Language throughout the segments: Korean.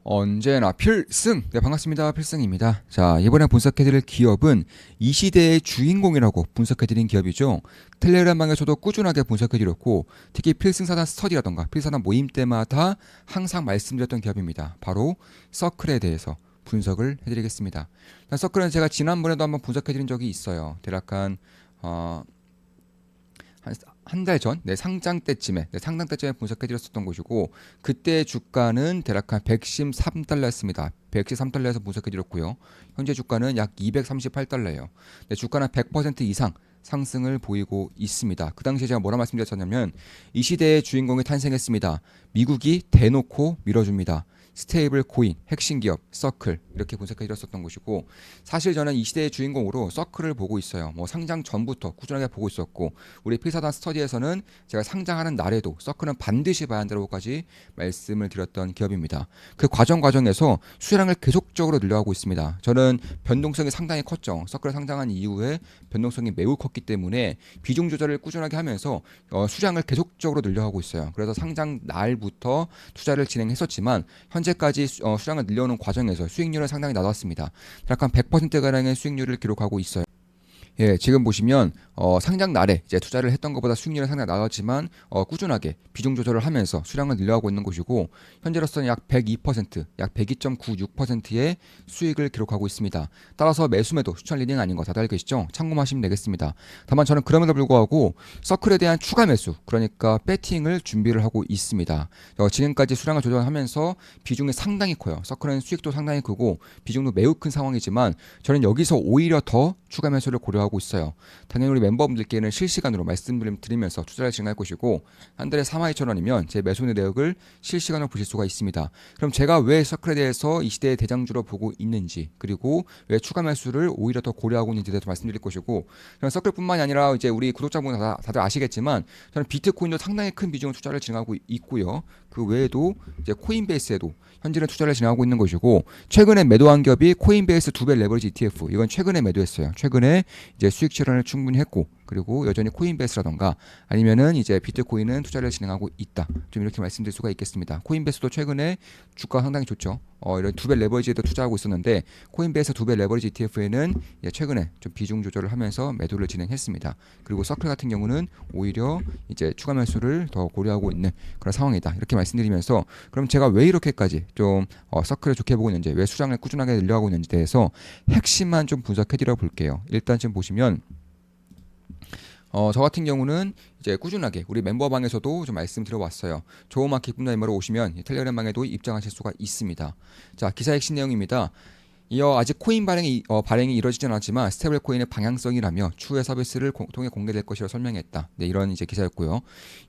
언제나 필승! 네, 반갑습니다. 필승입니다. 자, 이번에 분석해드릴 기업은 이 시대의 주인공이라고 분석해드린 기업이죠. 텔레그램방에서도 꾸준하게 분석해드렸고, 특히 필승사단 스터디라던가 필사단 모임 때마다 항상 말씀드렸던 기업입니다. 바로 서클에 대해서 분석을 해드리겠습니다. 서클은 제가 지난번에도 한번 분석해드린 적이 있어요. 대략 어, 한 달 전, 상장 때쯤에, 상장 때쯤에 분석해드렸었던 곳이고, 그때 주가는 대략 한 113달러였습니다. 113달러에서 분석해드렸고요. 현재 주가는 약 238달러예요. 주가는 100% 이상 상승을 보이고 있습니다. 그 당시에 제가 뭐라 말씀드렸었냐면, 이 시대의 주인공이 탄생했습니다. 미국이 대놓고 밀어줍니다. 스테이블 코인, 핵심 기업, 서클 이렇게 분석해 드렸었던 것이고, 사실 저는 이 시대의 주인공으로 서클을 보고 있어요. 뭐 상장 전부터 꾸준하게 보고 있었고, 우리 필사단 스터디에서는 제가 상장하는 날에도 서클은 반드시 봐야 한다고까지 말씀을 드렸던 기업입니다. 그 과정에서 수량을 계속적으로 늘려가고 있습니다. 저는 변동성이 상당히 컸죠. 서클을 상장한 이후에 변동성이 매우 컸기 때문에 비중 조절을 꾸준하게 하면서 수량을 계속적으로 늘려가고 있어요. 그래서 상장 날부터 투자를 진행했었지만 현재까지 수량을 늘려오는 과정에서 수익률은 상당히 낮았습니다. 약간 100%가량의 수익률을 기록하고 있어요. 예, 지금 보시면 상장 날에 이제 투자를 했던 것보다 수익률은 상당히 낮았지만 꾸준하게 비중 조절을 하면서 수량을 늘려가고 있는 것이고, 현재로서는 약 102%, 약 102.96%의 수익을 기록하고 있습니다. 따라서 매수매도 추천 리딩 아닌 거 다들 알고 계시죠? 참고하시면 되겠습니다. 다만 저는 그럼에도 불구하고 서클에 대한 추가 매수, 그러니까 배팅을 준비를 하고 있습니다. 지금까지 수량을 조절하면서 비중이 상당히 커요. 서클은 수익도 상당히 크고 비중도 매우 큰 상황이지만 저는 여기서 오히려 더 추가 매수를 고려하고 있어요. 당연히 우리 멤버분들께는 실시간으로 말씀드리면서 투자를 진행할 것이고, 한 달에 32,000원이면 제 매수 내역을 실시간으로 보실 수가 있습니다. 그럼 제가 왜 서클에 대해서 이 시대의 대장주로 보고 있는지, 그리고 왜 추가 매수를 오히려 더 고려하고 있는지에 대해서 말씀드릴 것이고, 저는 서클뿐만이 아니라 이제 우리 구독자분들 다들 아시겠지만 저는 비트코인도 상당히 큰 비중으로 투자를 진행하고 있고요. 그 외에도 이제 코인베이스에도 현재는 투자를 진행하고 있는 것이고, 최근에 매도한 기업이 코인베이스 2배 레버리지 ETF, 이건 최근에 매도했어요. 최근에 이제 수익 실현을 충분히 했고, 그리고 여전히 코인베이스라던가 아니면은 이제 비트코인은 투자를 진행하고 있다. 좀 이렇게 말씀드릴 수가 있겠습니다. 코인베이스도 최근에 주가 상당히 좋죠. 이런 2배 레버리지에도 투자하고 있었는데, 코인베이스 2배 레버리지 ETF에는 최근에 좀 비중 조절을 하면서 매도를 진행했습니다. 그리고 서클 같은 경우는 오히려 이제 추가 매수를 더 고려하고 있는 그런 상황이다. 이렇게 말씀드리면서, 그럼 제가 왜 이렇게까지 좀 서클을 좋게 보고 있는지, 왜 수량을 꾸준하게 늘려가고 있는지 대해서 핵심만 좀 분석해드려 볼게요. 일단 지금 보시면 저 같은 경우는 이제 꾸준하게 우리 멤버방에서도 좀 말씀드려왔어요. 조우마켓 멤버로 오시면 텔레그램방에도 입장하실 수가 있습니다. 자, 기사 핵심 내용입니다. 이어 아직 코인 발행이 이루어지진 않았지만 스테이블 코인의 방향성이라며 추후에 서비스를 통해 공개될 것이라고 설명했다. 네, 이런 이제 기사였고요.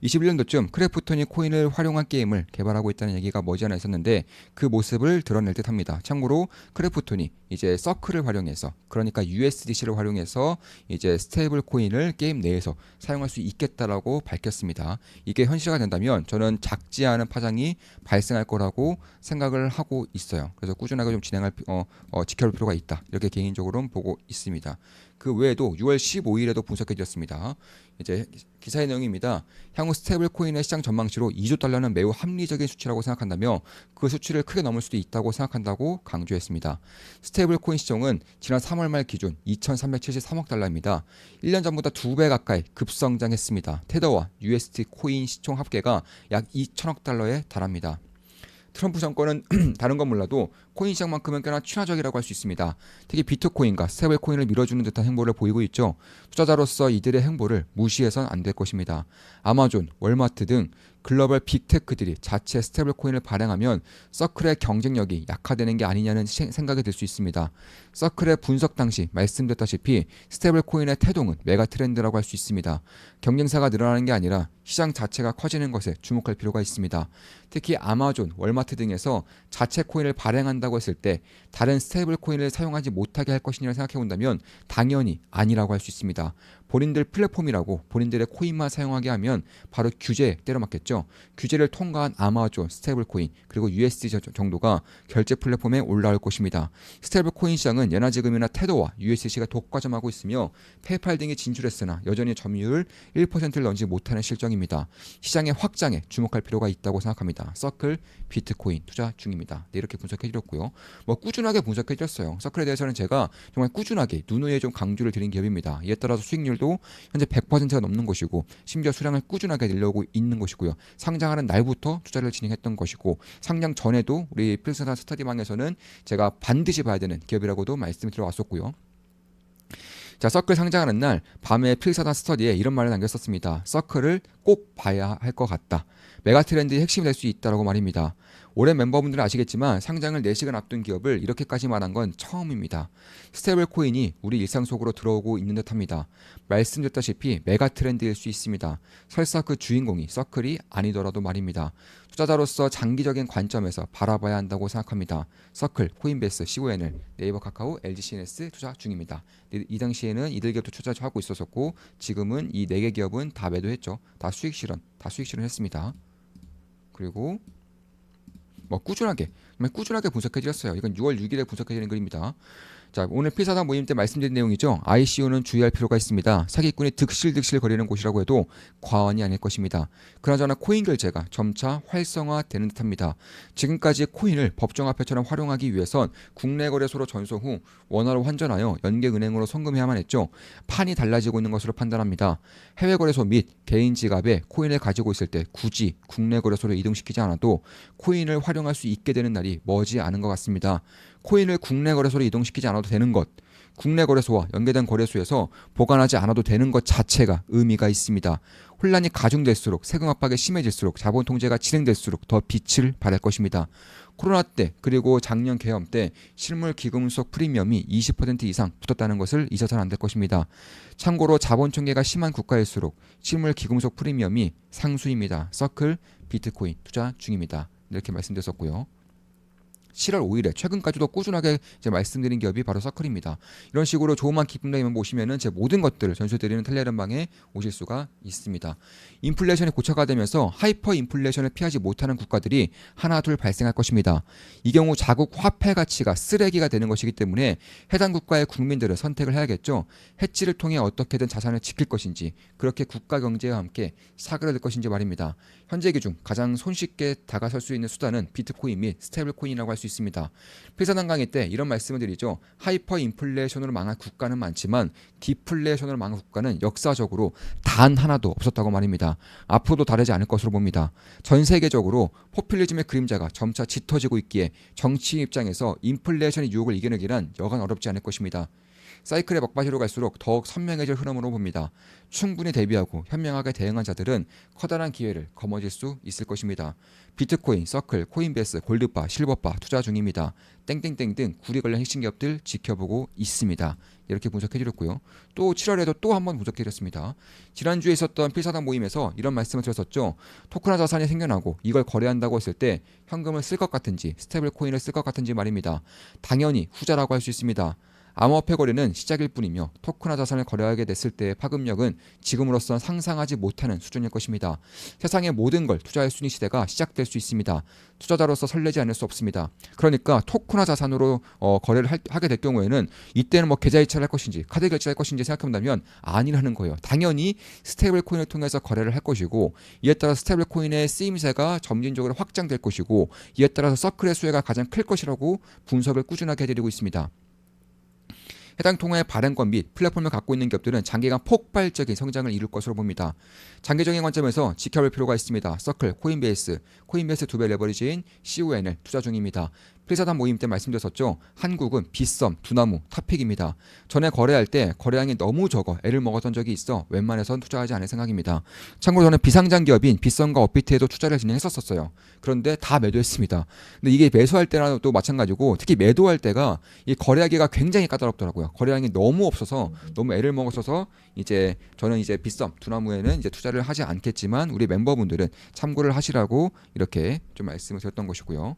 21년도쯤 크래프톤이 코인을 활용한 게임을 개발하고 있다는 얘기가 머지않아 있었는데, 그 모습을 드러낼 듯합니다. 참고로 크래프톤이 이제 서클을 활용해서, 그러니까 USDC를 활용해서 이제 스테이블 코인을 게임 내에서 사용할 수 있겠다라고 밝혔습니다. 이게 현실화 된다면 저는 작지 않은 파장이 발생할 거라고 생각을 하고 있어요. 그래서 꾸준하게 좀 지켜볼 필요가 있다. 이렇게 개인적으로는 보고 있습니다. 그 외에도 6월 15일에도 분석해드렸습니다. 이제 기사의 내용입니다. 향후 스테이블 코인의 시장 전망치로 2조 달러는 매우 합리적인 수치라고 생각한다며 그 수치를 크게 넘을 수도 있다고 생각한다고 강조했습니다. 스테이블 코인 시총은 지난 3월 말 기준 2,373억 달러입니다. 1년 전보다 2배 가까이 급성장했습니다. 테더와 USD 코인 시총 합계가 약 2천억 달러에 달합니다. 트럼프 정권은 다른 건 몰라도 코인 시장만큼은 꽤나 친화적이라고 할 수 있습니다. 특히 비트코인과 스테이블 코인을 밀어주는 듯한 행보를 보이고 있죠. 투자자로서 이들의 행보를 무시해선 안 될 것입니다. 아마존, 월마트 등 글로벌 빅테크들이 자체 스테이블 코인을 발행하면 서클의 경쟁력이 약화되는 게 아니냐는 생각이 들 수 있습니다. 서클의 분석 당시 말씀드렸다시피 스테이블 코인의 태동은 메가 트렌드라고 할 수 있습니다. 경쟁사가 늘어나는 게 아니라 시장 자체가 커지는 것에 주목할 필요가 있습니다. 특히 아마존, 월마트 등에서 자체 코인을 발행한다고 했을 때 다른 스테이블 코인을 사용하지 못하게 할 것이냐를 생각해 본다면 당연히 아니라고 할 수 있습니다. 본인들 플랫폼이라고 본인들의 코인만 사용하게 하면 바로 규제에 때려맞겠죠. 규제를 통과한 아마존, 스테이블 코인 그리고 USD 정도가 결제 플랫폼에 올라올 것입니다. 스테이블 코인 시장은 연화지금이나 테더와 USDC가 독과점하고 있으며 페이팔 등이 진출했으나 여전히 점유율 1%를 넘지 못하는 실정입니다. 시장의 확장에 주목할 필요가 있다고 생각합니다. 서클, 비트코인 투자 중입니다. 네, 이렇게 분석해드렸고요. 뭐 꾸준하게 분석해드렸어요. 서클에 대해서는 제가 정말 꾸준하게 누누이 좀 강조를 드린 기업입니다. 이에 따라서 수익률도 현재 100%가 넘는 것이고 심지어 수량을 꾸준하게 늘려오고 있는 것이고요. 상장하는 날부터 투자를 진행했던 것이고 상장 전에도 우리 필승산 스터디방에서는 제가 반드시 봐야 되는 기업이라고도 말씀을 드려왔었고요. 자, 서클 상장하는 날 밤에 필사단 스터디에 이런 말을 남겼었습니다. 서클을 꼭 봐야 할 것 같다. 메가트렌드의 핵심이 될 수 있다라고 말입니다. 오랜 멤버분들은 아시겠지만 상장을 4시간 앞둔 기업을 이렇게까지 말한 건 처음입니다. 스테이블 코인이 우리 일상 속으로 들어오고 있는 듯합니다. 말씀드렸다시피 메가트렌드일 수 있습니다. 설사 그 주인공이 서클이 아니더라도 말입니다. 투자자로서 장기적인 관점에서 바라봐야 한다고 생각합니다. 서클, 코인베이스, CON을, 네이버, 카카오, LGCNS 투자 중입니다. 이 당시에는 이들 기업도 투자하고 있었었고 지금은 이 4개 기업은 다 매도했죠. 다 수익 실현 했습니다. 그리고 뭐 꾸준하게 분석해드렸어요. 이건 6월 6일에 분석해드린 글입니다. 자, 오늘 필사단 모임 때 말씀드린 내용이죠. ICO는 주의할 필요가 있습니다. 사기꾼이 득실득실 거리는 곳이라고 해도 과언이 아닐 것입니다. 그나저나 코인 결제가 점차 활성화되는 듯합니다. 지금까지 코인을 법정화폐처럼 활용하기 위해선 국내 거래소로 전송 후 원화로 환전하여 연계은행으로 송금해야만 했죠. 판이 달라지고 있는 것으로 판단합니다. 해외 거래소 및 개인 지갑에 코인을 가지고 있을 때 굳이 국내 거래소로 이동시키지 않아도 코인을 활용할 수 있게 되는 날이 머지 않은 것 같습니다. 코인을 국내 거래소로 이동시키지 않아도 되는 것, 국내 거래소와 연계된 거래소에서 보관하지 않아도 되는 것 자체가 의미가 있습니다. 혼란이 가중될수록 세금 압박이 심해질수록 자본 통제가 진행될수록 더 빛을 발할 것입니다. 코로나 때 그리고 작년 계엄 때 실물 기금속 프리미엄이 20% 이상 붙었다는 것을 잊어서는 안 될 것입니다. 참고로 자본 총계가 심한 국가일수록 실물 기금속 프리미엄이 상수입니다. 서클, 비트코인 투자 중입니다. 이렇게 말씀드렸었고요. 7월 5일에 최근까지도 꾸준하게 이제 말씀드린 기업이 바로 서클입니다. 이런 식으로 조금만 기쁨내면 보시면은 제 모든 것들을 전수드리는 텔레그램방에 오실 수가 있습니다. 인플레이션이 고착화 되면서 하이퍼 인플레이션을 피하지 못하는 국가들이 하나 둘 발생할 것입니다. 이 경우 자국 화폐 가치가 쓰레기가 되는 것이기 때문에 해당 국가의 국민들은 선택을 해야겠죠. 해치를 통해 어떻게든 자산을 지킬 것인지 그렇게 국가 경제와 함께 사그라들 것인지 말입니다. 현재 기준 가장 손쉽게 다가설 수 있는 수단은 비트코인 및 스테이블 코인이라고 할 수 있습니다. 필사단 강의 때 이런 말씀을 드리죠. 하이퍼 인플레이션으로 망한 국가는 많지만 디플레이션으로 망한 국가는 역사적으로 단 하나도 없었다고 말입니다. 앞으로도 다르지 않을 것으로 봅니다. 전 세계적으로 포퓰리즘의 그림자가 점차 짙어지고 있기에 정치인 입장에서 인플레이션의 유혹을 이겨내기란 여간 어렵지 않을 것입니다. 사이클의 막바지로 갈수록 더욱 선명해질 흐름으로 봅니다. 충분히 대비하고 현명하게 대응한 자들은 커다란 기회를 거머쥘 수 있을 것입니다. 비트코인, 서클, 코인베이스, 골드바, 실버바 투자 중입니다. 땡땡땡 등 구리 관련 핵심 기업들 지켜보고 있습니다. 이렇게 분석해드렸고요. 또 7월에도 또 한 번 분석해드렸습니다. 지난주에 있었던 필사단 모임에서 이런 말씀을 드렸었죠. 토큰화 자산이 생겨나고 이걸 거래한다고 했을 때 현금을 쓸 것 같은지 스테이블 코인을 쓸 것 같은지 말입니다. 당연히 후자라고 할 수 있습니다. 암호화폐 거래는 시작일 뿐이며 토큰화 자산을 거래하게 됐을 때의 파급력은 지금으로선 상상하지 못하는 수준일 것입니다. 세상의 모든 걸 투자할 수 있는 시대가 시작될 수 있습니다. 투자자로서 설레지 않을 수 없습니다. 그러니까 토큰화 자산으로 거래를 하게 될 경우에는 이때는 뭐 계좌이체를 할 것인지 카드 결제를 할 것인지 생각해본다면 아니라는 거예요. 당연히 스테이블 코인을 통해서 거래를 할 것이고 이에 따라 스테이블 코인의 쓰임새가 점진적으로 확장될 것이고 이에 따라서 서클의 수혜가 가장 클 것이라고 분석을 꾸준하게 해드리고 있습니다. 해당 통화의 발행권 및 플랫폼을 갖고 있는 기업들은 장기간 폭발적인 성장을 이룰 것으로 봅니다. 장기적인 관점에서 지켜볼 필요가 있습니다. 서클, 코인베이스 2배 레버리지인 CON을 투자 중입니다. 필사단 모임 때 말씀드렸었죠. 한국은 빗썸, 두나무, 탑픽입니다. 전에 거래할 때 거래량이 너무 적어 애를 먹었던 적이 있어 웬만해선 투자하지 않을 생각입니다. 참고로 저는 비상장 기업인 빗썸과 업비트에도 투자를 진행했었어요. 그런데 다 매도했습니다. 근데 이게 매수할 때랑 또 마찬가지고 특히 매도할 때가 이 거래하기가 굉장히 까다롭더라고요. 거래량이 너무 없어서 너무 애를 먹었어서 이제 저는 이제 빗썸, 두나무에는 이제 투자를 하지 않겠지만 우리 멤버분들은 참고를 하시라고 이렇게 좀 말씀을 드렸던 것이고요.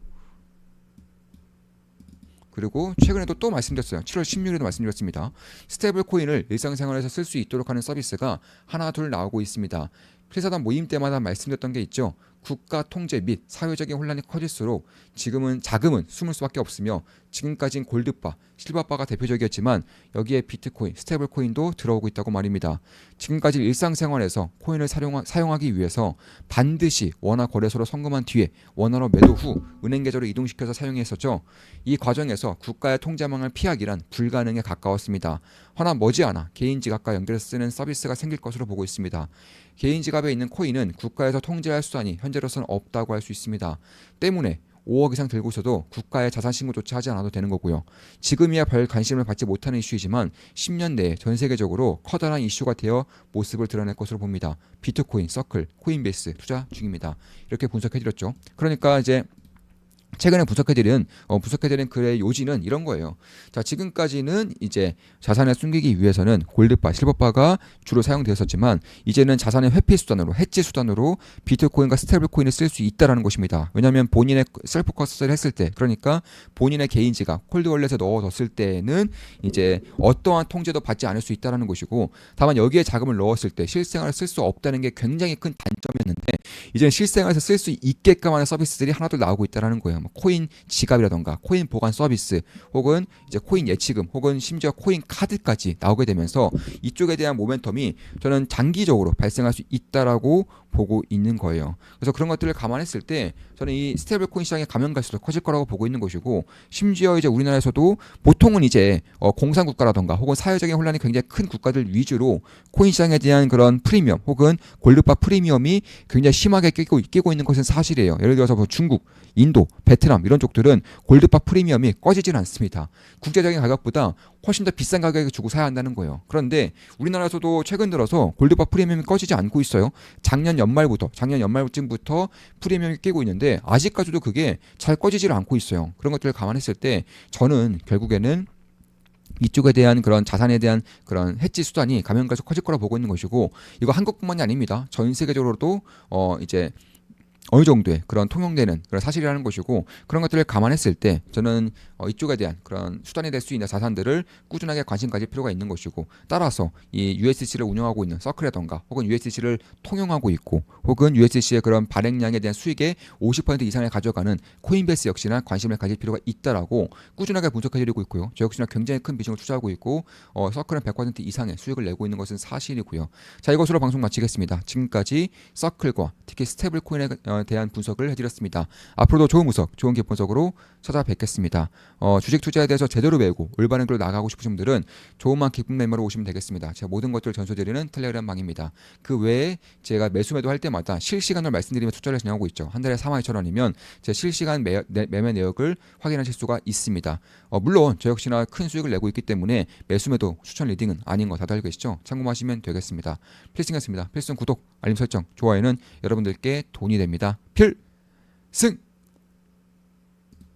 그리고 최근에도 또 말씀드렸어요. 7월 16일에도 말씀드렸습니다. 스테이블 코인을 일상생활에서 쓸 수 있도록 하는 서비스가 하나 둘 나오고 있습니다. 필사단 모임 때마다 말씀드렸던 게 있죠. 국가 통제 및 사회적인 혼란이 커질수록 지금은 자금은 숨을 수밖에 없으며 지금까지는 골드바, 실버바가 대표적이었지만 여기에 비트코인, 스테이블 코인도 들어오고 있다고 말입니다. 지금까지 일상생활에서 코인을 사용하기 위해서 반드시 원화 거래소로 송금한 뒤에 원화로 매도 후 은행 계좌로 이동시켜서 사용했었죠. 이 과정에서 국가의 통제망을 피하기란 불가능에 가까웠습니다. 허나 머지않아 개인 지갑과 연결해서 쓰는 서비스가 생길 것으로 보고 있습니다. 개인 지갑에 있는 코인은 국가에서 통제할 수단이 현재로서는 없다고 할 수 있습니다. 때문에 5억 이상 들고 있어도 국가의 자산 신고조차 하지 않아도 되는 거고요. 지금이야 별 관심을 받지 못하는 이슈이지만 10년 내에 전 세계적으로 커다란 이슈가 되어 모습을 드러낼 것으로 봅니다. 비트코인, 서클, 코인베이스 투자 중입니다. 이렇게 분석해드렸죠. 그러니까 이제 최근에 분석해드린 글의 요지는 이런 거예요. 자, 지금까지는 이제 자산을 숨기기 위해서는 골드바, 실버바가 주로 사용되었었지만 이제는 자산의 회피 수단으로, 해지 수단으로 비트코인과 스테이블 코인을 쓸 수 있다라는 것입니다. 왜냐하면 본인의 셀프 커스를 했을 때, 그러니까 본인의 개인 지갑, 콜드월렛에 넣어뒀을 때는 이제 어떠한 통제도 받지 않을 수 있다라는 것이고, 다만 여기에 자금을 넣었을 때 실생활에 쓸 수 없다는 게 굉장히 큰 단점이었는데 이제는 실생활에서 쓸 수 있게끔 하는 서비스들이 하나둘 나오고 있다라는 거예요. 코인 지갑이라던가 코인 보관 서비스 혹은 이제 코인 예치금 혹은 심지어 코인 카드까지 나오게 되면서 이쪽에 대한 모멘텀이 저는 장기적으로 발생할 수 있다라고 보고 있는 거예요. 그래서 그런 것들을 감안했을 때 저는 이 스테이블 코인 시장이 가면 갈수록 커질 거라고 보고 있는 것이고, 심지어 이제 우리나라에서도 보통은 이제 공산 국가라던가 혹은 사회적인 혼란이 굉장히 큰 국가들 위주로 코인 시장에 대한 그런 프리미엄 혹은 골드바 프리미엄이 굉장히 심하게 끼고 있는 것은 사실이에요. 예를 들어서 뭐 중국, 인도, 베트남 이런 쪽들은 골드바 프리미엄이 꺼지질 않습니다. 국제적인 가격보다 훨씬 더 비싼 가격에 주고 사야 한다는 거예요. 그런데 우리나라에서도 최근 들어서 골드바 프리미엄이 꺼지지 않고 있어요. 작년 연말쯤부터 프리미엄이 끼고 있는데 아직까지도 그게 잘 꺼지질 않고 있어요. 그런 것들을 감안했을 때 저는 결국에는 이쪽에 대한 그런 자산에 대한 그런 해지 수단이 가면 갈수록 커질 거라 보고 있는 것이고, 이거 한국뿐만이 아닙니다. 전 세계적으로도 이제 어느 정도의 그런 통용되는 그런 사실이라는 것이고, 그런 것들을 감안했을 때 저는 이쪽에 대한 그런 수단이 될 수 있는 자산들을 꾸준하게 관심 가질 필요가 있는 것이고, 따라서 이 USDC를 운영하고 있는 서클이라던가 혹은 USDC를 통용하고 있고 혹은 USDC의 그런 발행량에 대한 수익의 50% 이상을 가져가는 코인베이스 역시나 관심을 가질 필요가 있다라고 꾸준하게 분석해드리고 있고요. 저 역시나 굉장히 큰 비중을 투자하고 있고 서클은 100% 이상의 수익을 내고 있는 것은 사실이고요. 자, 이것으로 방송 마치겠습니다. 지금까지 서클과 특히 스테이블 코인에 대한 분석을 해드렸습니다. 앞으로도 좋은 분석, 좋은 기분석으로 찾아뵙겠습니다. 주식 투자에 대해서 제대로 배우고 올바른 길로 나가고 싶으신 분들은 좋은만 기쁨 매매로 오시면 되겠습니다. 제가 모든 것들을 전수드리는 텔레그램 방입니다. 그 외에 제가 매수 매도 할 때마다 실시간으로 말씀드리며 투자를 진행하고 있죠. 한 달에 42,000원이면 제 실시간 매매 내역을 확인하실 수가 있습니다. 물론 저 역시나 큰 수익을 내고 있기 때문에 매수 매도 추천 리딩은 아닌 거 다들 알고 계시죠? 참고하시면 되겠습니다. 필승이었습니다. 필승 구독, 알림 설정, 좋아요는 여러분들께 돈이 됩니다. 필승!